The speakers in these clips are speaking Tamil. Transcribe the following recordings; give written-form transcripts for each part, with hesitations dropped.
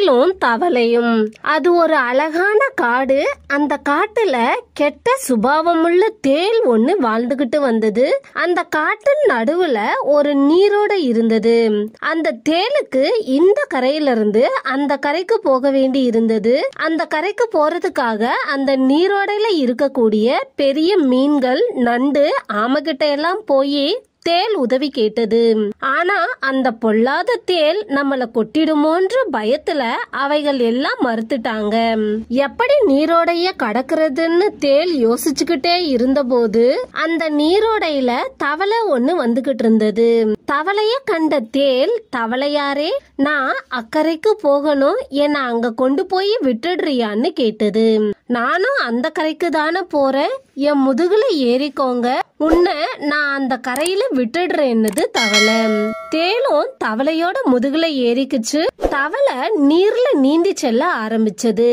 தேலும் தவளையும். அது ஒரு அழகான காடு. அந்த காட்டுல கெட்ட சுபாவமுள்ள தேல் ஒண்ணு வாழ்ந்துகிட்டு வந்தது. அந்த காட்டின் நடுவுல ஒரு நீரோடை இருந்தது. அந்த தேலுக்கு இந்த கரையில இருந்து அந்த கரைக்கு போக வேண்டி இருந்தது. அந்த கரைக்கு போறதுக்காக அந்த நீரோடையில இருக்கக்கூடிய பெரிய மீன்கள், நண்டு, ஆமைகிட்ட எல்லாம் போய் தேல் உதவி கேட்டது. ஆனா அந்த பொல்லாத தேல் நம்மள கொட்டிடுமோன்ற பயத்துல அவைகள் எல்லாம் மறுத்துட்டாங்க. எப்படி நீரோடைய கடக்கிறதுன்னு தேல் யோசிச்சுக்கிட்டே இருந்த போது அந்த நீரோடையில தவளை ஒண்ணு வந்துகிட்டு இருந்தது. தவளைய கண்ட தேல், தவளையாரே, நான் அக்கறைக்கு போகணும், என்ன அங்க கொண்டு போய் விட்டுடுறியான்னு கேட்டது. நானும் அந்த கரைக்கு தானே போறேன், என் முதுகுல ஏறிக்கோங்க, உன்னை நான் அந்த கரையில விட்டுடுறேன்னுது தவளை. தேலும் தவளையோட முதுகுல ஏறிக்குச்சு. தவளை நீர்ல நீந்தி செல்ல ஆரம்பிச்சது.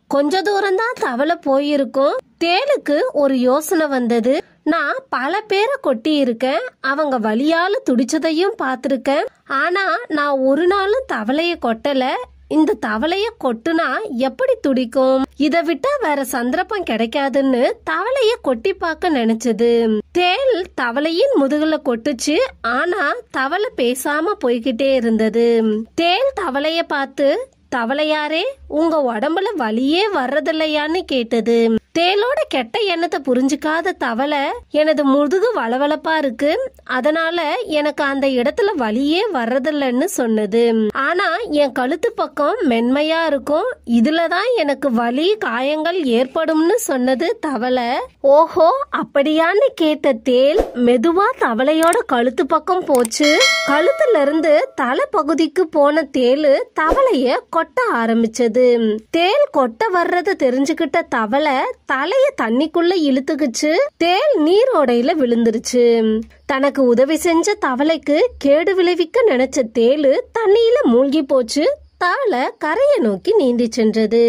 கொஞ்ச தூரம் தான் தவளை போயிருக்கும். தேலுக்கு ஒரு யோசனை வந்தது. நான் பல பேரை கொட்டி இருக்கேன், அவங்க வலியால துடிச்சதையும் பாத்திருக்கேன். ஆனா நான் ஒரு நாளும் தவளைய கொட்டல. இந்த தவளைய கொட்டுனா எப்படி துடிக்கும்? இத விட்டா வேற சந்தர்ப்பம் கிடைக்காதுன்னு தவளைய கொட்டி பார்க்க நினைச்சது. தேல் தவளையின் முதுகுல கொட்டுச்சு. ஆனா தவளை பேசாம போய்கிட்டே இருந்தது. தேல் தவளைய பார்த்து, தவளையாரே, உங்க உடம்புல வலியே வர்றதில்லையான்னு கேட்டது. தேலோட கெட்ட எண்ணத்தை புரிஞ்சுக்காத தவளை, எனது முதுகு வளவளப்பா இருக்கு, அதனால எனக்கு அந்த இடத்துல வலியே வர்றதில்லைன்னு சொன்னது. ஆனா என் கழுத்து பக்கம் மென்மையா இருக்கும், இதுலதான் எனக்கு வலி, காயங்கள் ஏற்படும்னு சொன்னது தவளை. ஓஹோ, அப்படியான்னு கேட்ட தேல் மெதுவா தவளையோட கழுத்து பக்கம் போச்சு. கழுத்துல இருந்து தலை பகுதிக்கு போன தேலு தவளைய கொட்ட ஆரம்பிச்சது. தேல் கொட்ட வர்றது தெரிஞ்சுக்கிட்ட தவளை தலைய தண்ணிக்குள்ள இழுத்துக்குச்சு. தேல் நீரோடையில விழுந்துருச்சு. தனக்கு உதவி செஞ்ச தவளைக்கு கேடு விளைவிக்க நினைச்ச தேலு தண்ணியில மூழ்கி போச்சு. தவளை கரையை நோக்கி நீந்தி சென்றது.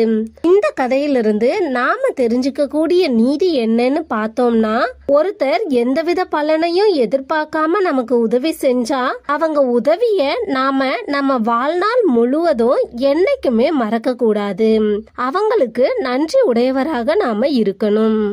இந்த கதையிலிருந்து நாம தெரிஞ்சுக்க கூடிய நீதி என்னன்னு பார்த்தோம்னா, ஒருத்தர் எந்தவித பலனையும் எதிர்பார்க்காம நமக்கு உதவி செஞ்சா அவங்க உதவிய நாம நம்ம வாழ்நாள் முழுவதும் என்னைக்குமே மறக்க கூடாது. அவங்களுக்கு நன்றி உடையவராக நாம இருக்கணும்.